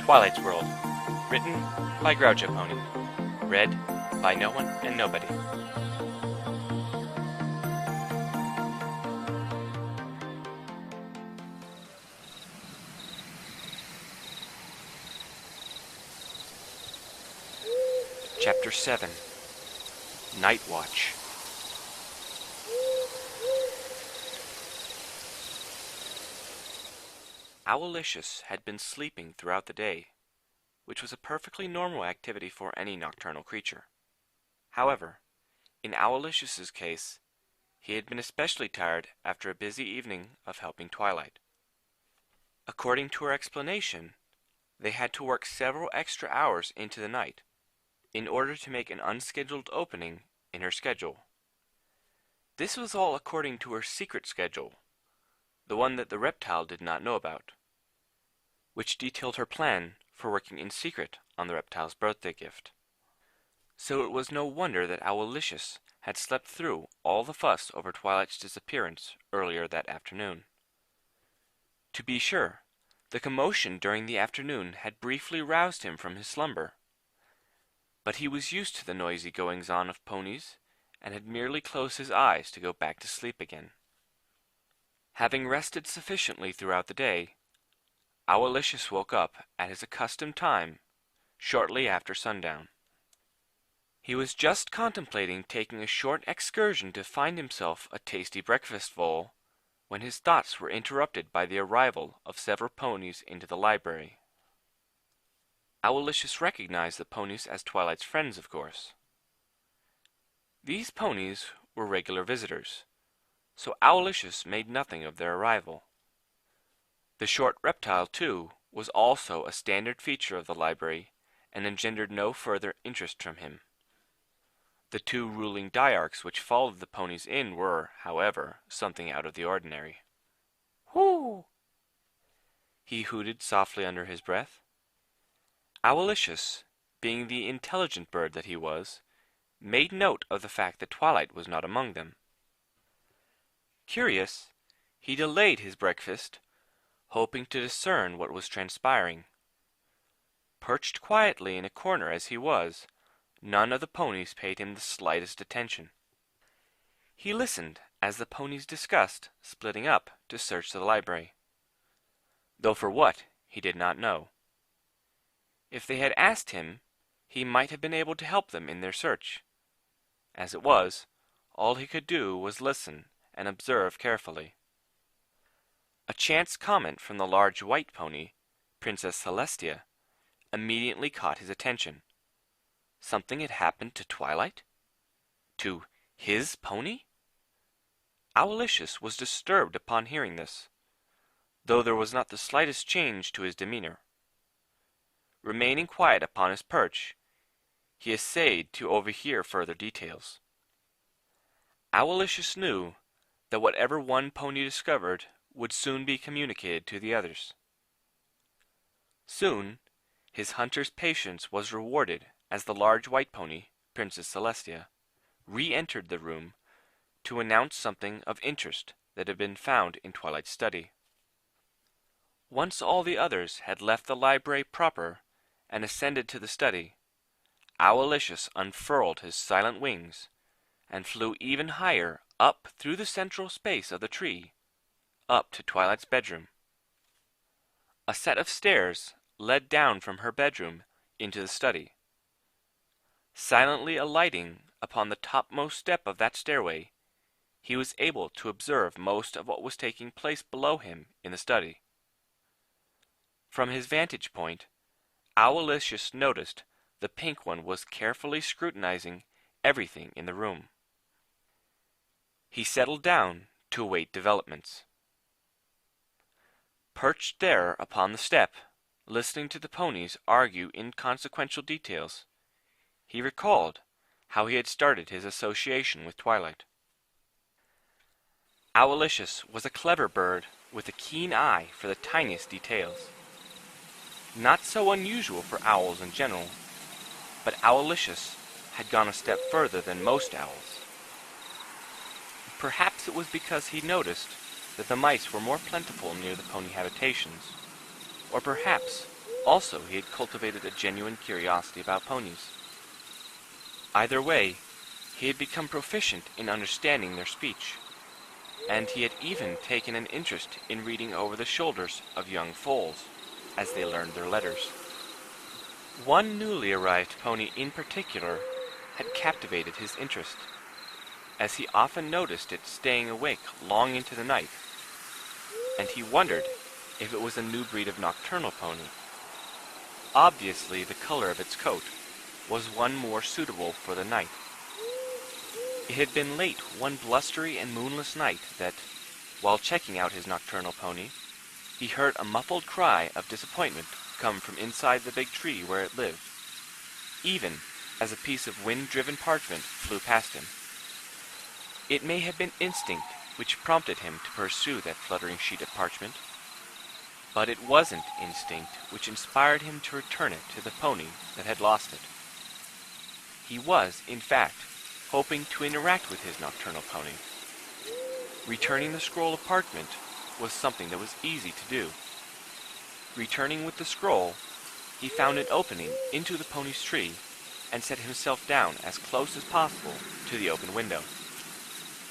Twilight's World, written by Groucho Pony, read by no one and nobody. Chapter 7, Night Watch. Owacius had been sleeping throughout the day, which was a perfectly normal activity for any nocturnal creature. However, in Owacius's case, he had been especially tired after a busy evening of helping Twilight. According to her explanation, they had to work several extra hours into the night in order to make an unscheduled opening in her schedule. This was all according to her secret schedule, the one that the reptile did not know about, which detailed her plan for working in secret on the reptile's birthday gift. So it was no wonder that Owacius had slept through all the fuss over Twilight's disappearance earlier that afternoon. To be sure, the commotion during the afternoon had briefly roused him from his slumber, but he was used to the noisy goings-on of ponies, and had merely closed his eyes to go back to sleep again. Having rested sufficiently throughout the day, Owacius woke up at his accustomed time, shortly after sundown. He was just contemplating taking a short excursion to find himself a tasty breakfast bowl, when his thoughts were interrupted by the arrival of several ponies into the library. Owacius recognized the ponies as Twilight's friends, of course. These ponies were regular visitors, so Owacius made nothing of their arrival. The short reptile, too, was also a standard feature of the library, and engendered no further interest from him. The two ruling diarchs which followed the ponies in were, however, something out of the ordinary. "Hoo!" he hooted softly under his breath. Owacius, being the intelligent bird that he was, made note of the fact that Twilight was not among them. Curious, he delayed his breakfast, hoping to discern what was transpiring. Perched quietly in a corner as he was, none of the ponies paid him the slightest attention. He listened as the ponies discussed splitting up to search the library, though for what he did not know. If they had asked him, he might have been able to help them in their search. As it was, all he could do was listen and observe carefully. A chance comment from the large white pony, Princess Celestia, immediately caught his attention. Something had happened to Twilight? To his pony? Owacius was disturbed upon hearing this, though there was not the slightest change to his demeanor. Remaining quiet upon his perch, he essayed to overhear further details. Owacius knew that whatever one pony discovered would soon be communicated to the others. Soon, his hunter's patience was rewarded as the large white pony, Princess Celestia, re-entered the room to announce something of interest that had been found in Twilight's study. Once all the others had left the library proper and ascended to the study, Owacius unfurled his silent wings and flew even higher up through the central space of the tree, up to Twilight's bedroom. A set of stairs led down from her bedroom into the study. Silently alighting upon the topmost step of that stairway, he was able to observe most of what was taking place below him in the study. From his vantage point, Owacius noticed the Pink One was carefully scrutinizing everything in the room. He settled down to await developments. Perched there upon the step, listening to the ponies argue inconsequential details, he recalled how he had started his association with Twilight. Owacius was a clever bird with a keen eye for the tiniest details. Not so unusual for owls in general, but Owacius had gone a step further than most owls. Perhaps it was because he noticed that the mice were more plentiful near the pony habitations, or perhaps Also, he had cultivated a genuine curiosity about ponies. Either way, he had become proficient in understanding their speech, and he had even taken an interest in reading over the shoulders of young foals as they learned their letters. One newly arrived pony in particular had captivated his interest, as he often noticed it staying awake long into the night, and he wondered if it was a new breed of nocturnal pony. Obviously, the color of its coat was one more suitable for the night. It had been late one blustery and moonless night that, while checking out his nocturnal pony, he heard a muffled cry of disappointment come from inside the big tree where it lived, even as a piece of wind-driven parchment flew past him. It may have been instinct which prompted him to pursue that fluttering sheet of parchment, but it wasn't instinct which inspired him to return it to the pony that had lost it. He was, in fact, hoping to interact with his nocturnal pony. Returning the scroll of parchment was something that was easy to do. Returning with the scroll, he found an opening into the pony's tree and set himself down as close as possible to the open window,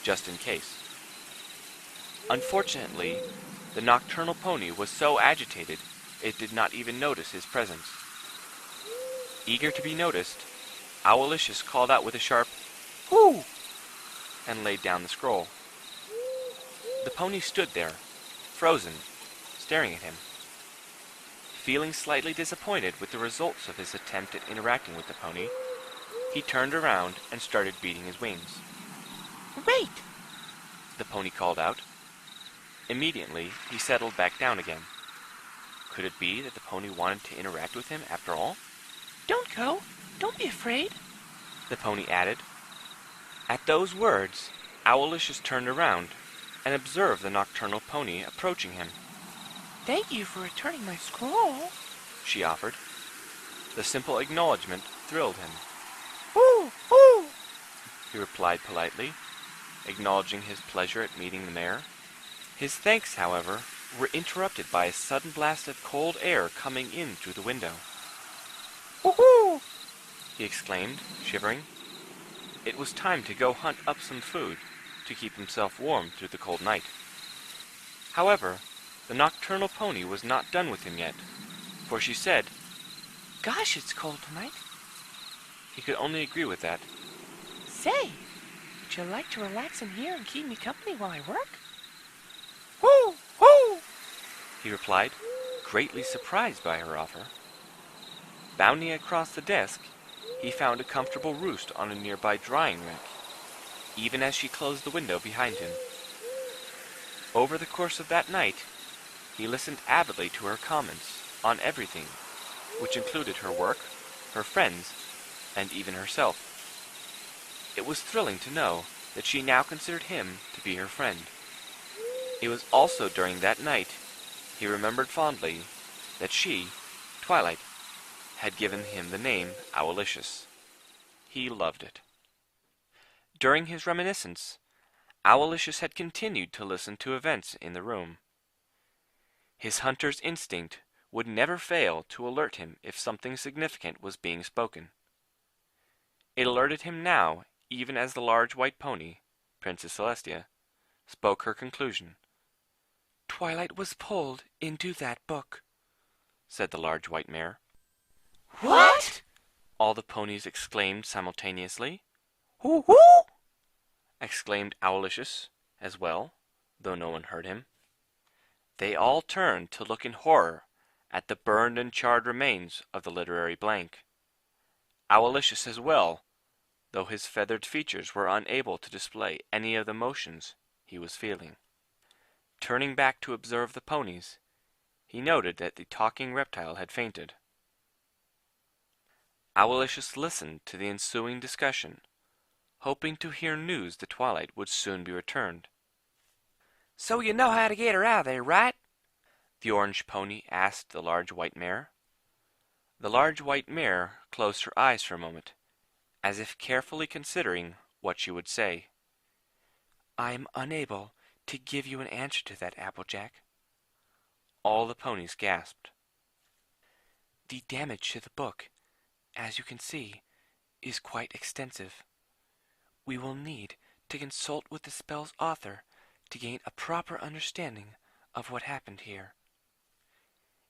just in case. Unfortunately, the nocturnal pony was so agitated it did not even notice his presence. Eager to be noticed, Owacius called out with a sharp "Whoo!" and laid down the scroll. The pony stood there, frozen, staring at him. Feeling slightly disappointed with the results of his attempt at interacting with the pony, he turned around and started beating his wings. "Wait!" the pony called out. Immediately, he settled back down again. Could it be that the pony wanted to interact with him after all? "Don't go! Don't be afraid!" the pony added. At those words, Owacius turned around and observed the nocturnal pony approaching him. "Thank you for returning my scroll," she offered. The simple acknowledgement thrilled him. "Ooh, ooh," he replied politely, acknowledging his pleasure at meeting the mare. His thanks, however, were interrupted by a sudden blast of cold air coming in through the window. "Woohoo!" he exclaimed, shivering. It was time to go hunt up some food to keep himself warm through the cold night. However, the nocturnal pony was not done with him yet, for she said, "Gosh, it's cold tonight." He could only agree with that. "Say, would you like to relax in here and keep me company while I work?" "Whoo, whoo!" he replied, greatly surprised by her offer. Bounding across the desk, he found a comfortable roost on a nearby drying rack, even as she closed the window behind him. Over the course of that night, he listened avidly to her comments on everything, which included her work, her friends, and even herself. It was thrilling to know that she now considered him to be her friend. It was also during that night he remembered fondly that she, Twilight, had given him the name Owacius. He loved it. During his reminiscence, Owacius had continued to listen to events in the room. His hunter's instinct would never fail to alert him if something significant was being spoken. It alerted him now, even as the large white pony, Princess Celestia, spoke her conclusion. "Twilight was pulled into that book," said the large white mare. "What?" all the ponies exclaimed simultaneously. "Whoo-hoo!" exclaimed Owacius as well, though no one heard him. They all turned to look in horror at the burned and charred remains of the literary blank. Owacius as well, though his feathered features were unable to display any of the emotions he was feeling. Turning back to observe the ponies, he noted that the talking reptile had fainted. Owacius listened to the ensuing discussion, hoping to hear news that Twilight would soon be returned. "So you know how to get her out of there, right?" the orange pony asked the large white mare. The large white mare closed her eyes for a moment, as if carefully considering what she would say. "I'm unable to give you an answer to that, Applejack." All the ponies gasped. The damage to the book, as you can see, is quite extensive. We will need to consult with the spell's author to gain a proper understanding of what happened here.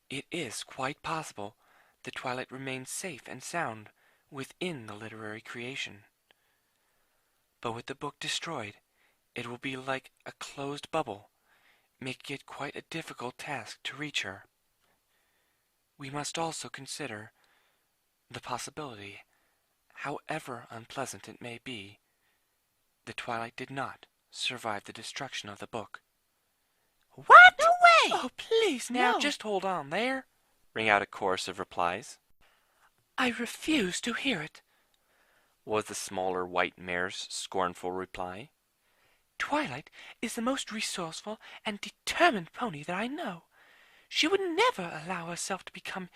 It is quite possible that Twilight remains safe and sound within the literary creation. But with the book destroyed, it will be like a closed bubble, making it quite a difficult task to reach her. We must also consider the possibility, however unpleasant it may be, that Twilight did not survive the destruction of the book. What? No way! Oh, please, now, No. just hold on there, rang out a chorus of replies. I refuse to hear it, was the smaller white mare's scornful reply. Twilight is the most resourceful and determined pony that I know. She would never allow herself to become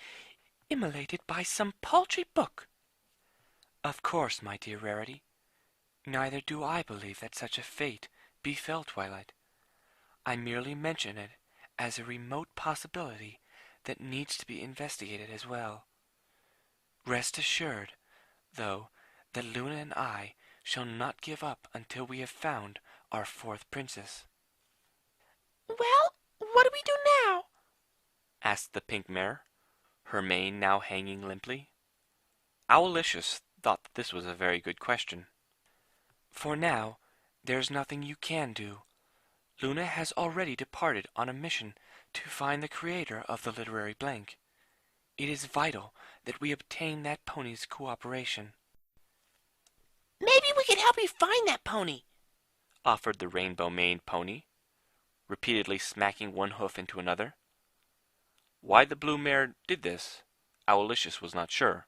immolated by some paltry book. Of course, my dear Rarity, neither do I believe that such a fate befell Twilight. I merely mention it as a remote possibility that needs to be investigated as well. Rest assured, though, that Luna and I shall not give up until we have found our fourth princess. Well, what do we do now? Asked the pink mare, her mane now hanging limply. Owacius thought that this was a very good question. For now, there's nothing you can do. Luna has already departed on a mission to find the creator of the literary blank. It is vital that we obtain that pony's cooperation. Maybe we can help you find that pony, offered the rainbow-maned pony, repeatedly smacking one hoof into another. Why the blue mare did this, Owacius was not sure,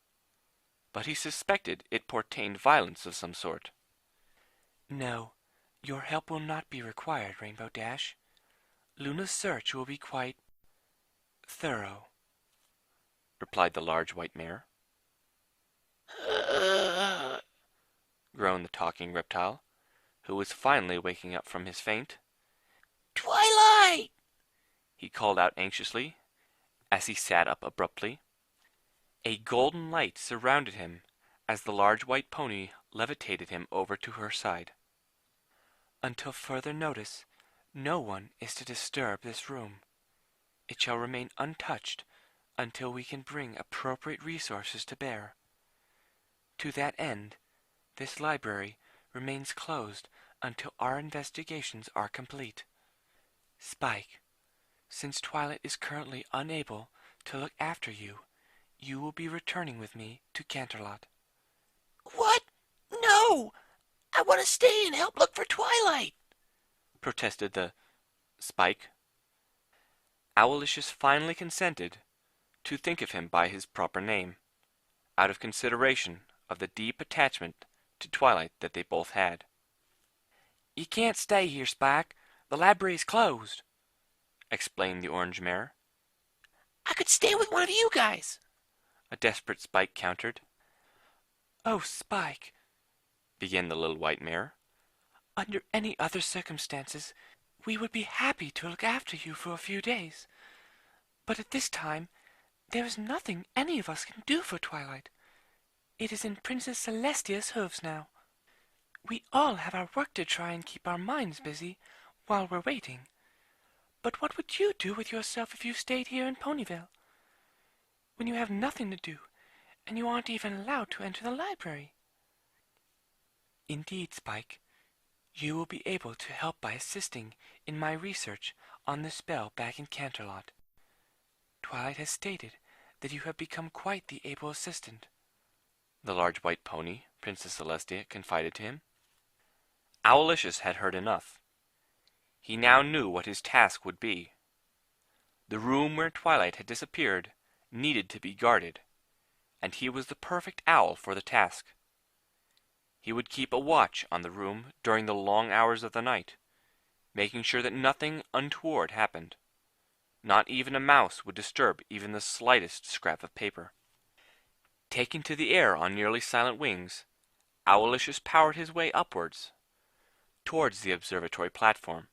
but he suspected it portended violence of some sort. No, your help will not be required, Rainbow Dash. Luna's search will be quite thorough, replied the large white mare. Groaned the talking reptile, who was finally waking up from his faint. Twilight! He called out anxiously, as he sat up abruptly. A golden light surrounded him as the large white pony levitated him over to her side. Until further notice, no one is to disturb this room. It shall remain untouched until we can bring appropriate resources to bear. To that end, this library remains closed until our investigations are complete. Spike, since Twilight is currently unable to look after you, you will be returning with me to Canterlot. What? No! I want to stay and help look for Twilight, protested the Spike. Owacius finally consented to think of him by his proper name, out of consideration of the deep attachment to Twilight that they both had. You can't stay here, Spike. The library's closed, explained the orange mare. I could stay with one of you guys, a desperate Spike countered. Oh, Spike, began the little white mare. Under any other circumstances, we would be happy to look after you for a few days. But at this time, there is nothing any of us can do for Twilight. It is in Princess Celestia's hooves now. We all have our work to try and keep our minds busy while we're waiting. But what would you do with yourself if you stayed here in Ponyville? When you have nothing to do, and you aren't even allowed to enter the library? Indeed, Spike, you will be able to help by assisting in my research on the spell back in Canterlot. Twilight has stated that you have become quite the able assistant, the large white pony, Princess Celestia, confided to him. Owacius had heard enough. He now knew what his task would be. The room where Twilight had disappeared needed to be guarded, and he was the perfect owl for the task. He would keep a watch on the room during the long hours of the night, making sure that nothing untoward happened. Not even a mouse would disturb even the slightest scrap of paper. Taking to the air on nearly silent wings, Owacius powered his way upwards, towards the observatory platform.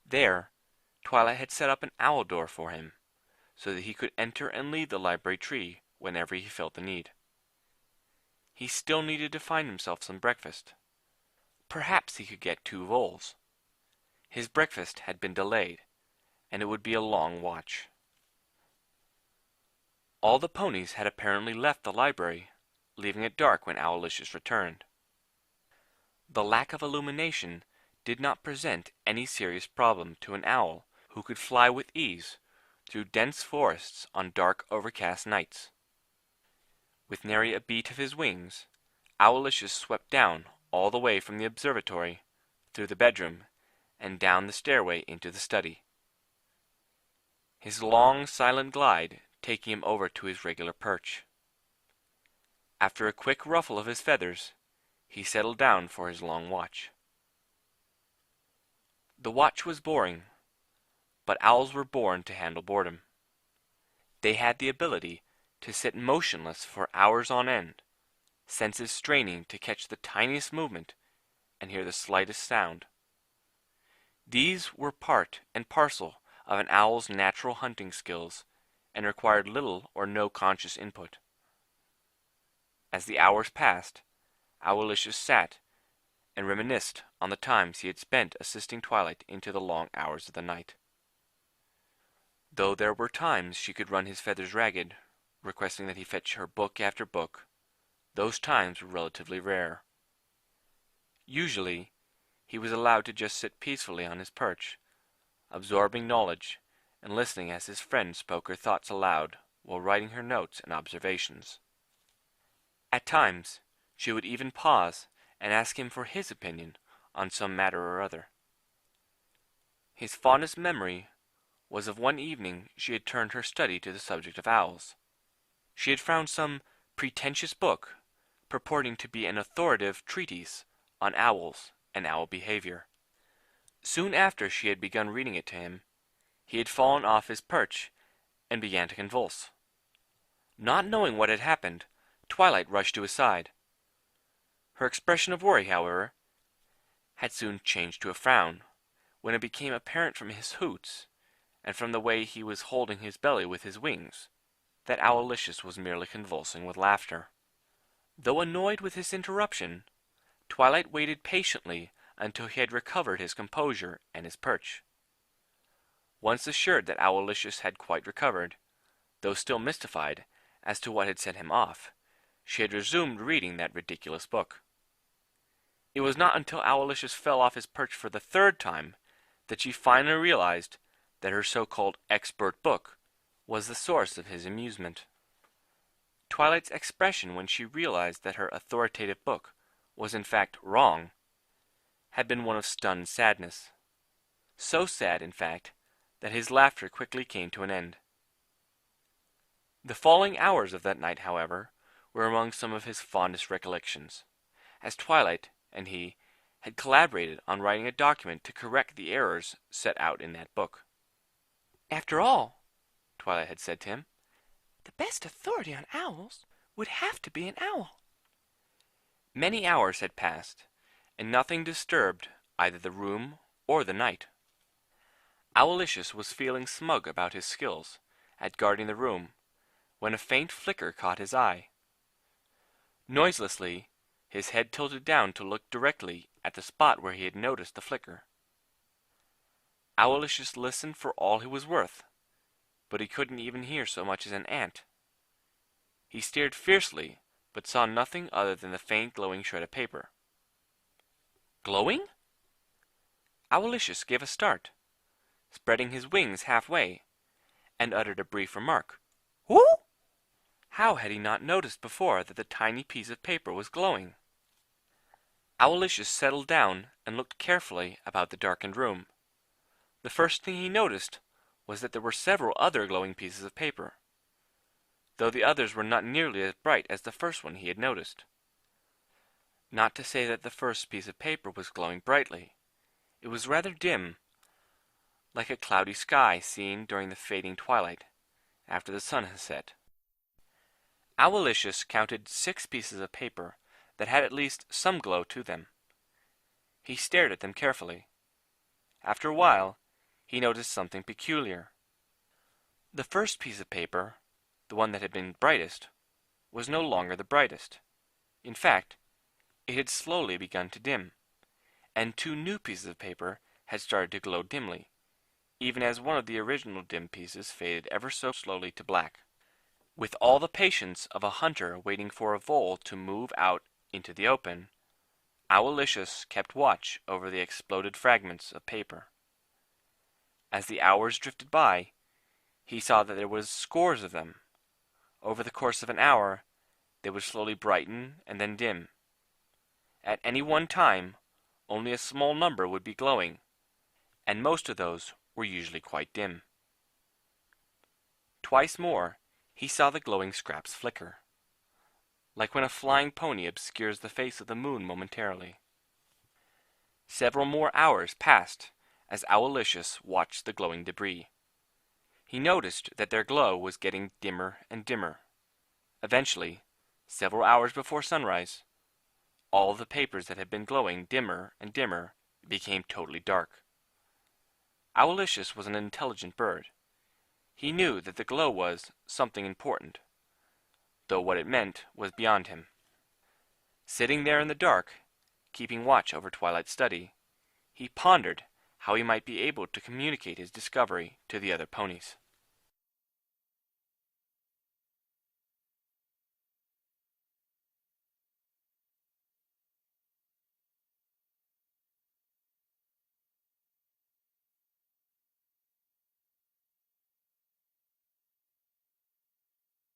There, Twilight had set up an owl door for him, so that he could enter and leave the library tree whenever he felt the need. He still needed to find himself some breakfast. Perhaps he could get 2 voles. His breakfast had been delayed, and it would be a long watch. All the ponies had apparently left the library, leaving it dark when Owacius returned. The lack of illumination did not present any serious problem to an owl who could fly with ease through dense forests on dark, overcast nights. With nary a beat of his wings, Owacius swept down all the way from the observatory, through the bedroom, and down the stairway into the study. His long, silent glide taking him over to his regular perch. After a quick ruffle of his feathers, he settled down for his long watch. The watch was boring, but owls were born to handle boredom. They had the ability to sit motionless for hours on end, senses straining to catch the tiniest movement and hear the slightest sound. These were part and parcel of an owl's natural hunting skills and required little or no conscious input. As the hours passed, Owacius sat and reminisced on the times he had spent assisting Twilight into the long hours of the night. Though there were times she could run his feathers ragged, requesting that he fetch her book after book, those times were relatively rare. Usually, he was allowed to just sit peacefully on his perch, absorbing knowledge and listening as his friend spoke her thoughts aloud while writing her notes and observations. At times, she would even pause and ask him for his opinion on some matter or other. His fondest memory was of one evening she had turned her study to the subject of owls. She had found some pretentious book purporting to be an authoritative treatise on owls and owl behavior. Soon after she had begun reading it to him, he had fallen off his perch and began to convulse. Not knowing what had happened, Twilight rushed to his side. Her expression of worry, however, had soon changed to a frown, when it became apparent from his hoots, and from the way he was holding his belly with his wings, that Owacius was merely convulsing with laughter. Though annoyed with his interruption, Twilight waited patiently until he had recovered his composure and his perch. Once assured that Owacius had quite recovered, though still mystified as to what had set him off, she had resumed reading that ridiculous book. It was not until Owacius fell off his perch for the 3rd time that she finally realized that her so-called expert book was the source of his amusement. Twilight's expression when she realized that her authoritative book was in fact wrong had been one of stunned sadness. So sad, in fact, that his laughter quickly came to an end. The following hours of that night, however, were among some of his fondest recollections, as Twilight and he had collaborated on writing a document to correct the errors set out in that book. After all, Twilight had said to him, the best authority on owls would have to be an owl. many hours had passed, and nothing disturbed either the room or the night. Owacius was feeling smug about his skills at guarding the room when a faint flicker caught his eye. Noiselessly, his head tilted down to look directly at the spot where he had noticed the flicker. Owacius listened for all he was worth, but he couldn't even hear so much as an ant. He stared fiercely, but saw nothing other than the faint glowing shred of paper. Glowing? Owacius gave a start, spreading his wings halfway, and uttered a brief remark. Who? How had he not noticed before that the tiny piece of paper was glowing? Owacius settled down and looked carefully about the darkened room. The first thing he noticed was that there were several other glowing pieces of paper, though the others were not nearly as bright as the first one he had noticed. Not to say that the first piece of paper was glowing brightly. It was rather dim, like a cloudy sky seen during the fading twilight, after the sun has set. Owacius counted 6 pieces of paper that had at least some glow to them. He stared at them carefully. After a while, he noticed something peculiar. The first piece of paper, the one that had been brightest, was no longer the brightest. In fact, it had slowly begun to dim, and two new pieces of paper had started to glow dimly, even as one of the original dim pieces faded ever so slowly to black. With all the patience of a hunter waiting for a vole to move out into the open, Owacius kept watch over the exploded fragments of paper. As the hours drifted by, he saw that there was scores of them. Over the course of an hour, they would slowly brighten and then dim. At any one time, only a small number would be glowing, and most of those were usually quite dim. Twice more, he saw the glowing scraps flicker, like when a flying pony obscures the face of the moon momentarily. Several more hours passed as Owacius watched the glowing debris. He noticed that their glow was getting dimmer and dimmer. Eventually, several hours before sunrise, all the papers that had been glowing dimmer and dimmer became totally dark. Owacius was an intelligent bird. He knew that the glow was something important, though what it meant was beyond him. Sitting there in the dark, keeping watch over Twilight's study, he pondered how he might be able to communicate his discovery to the other ponies.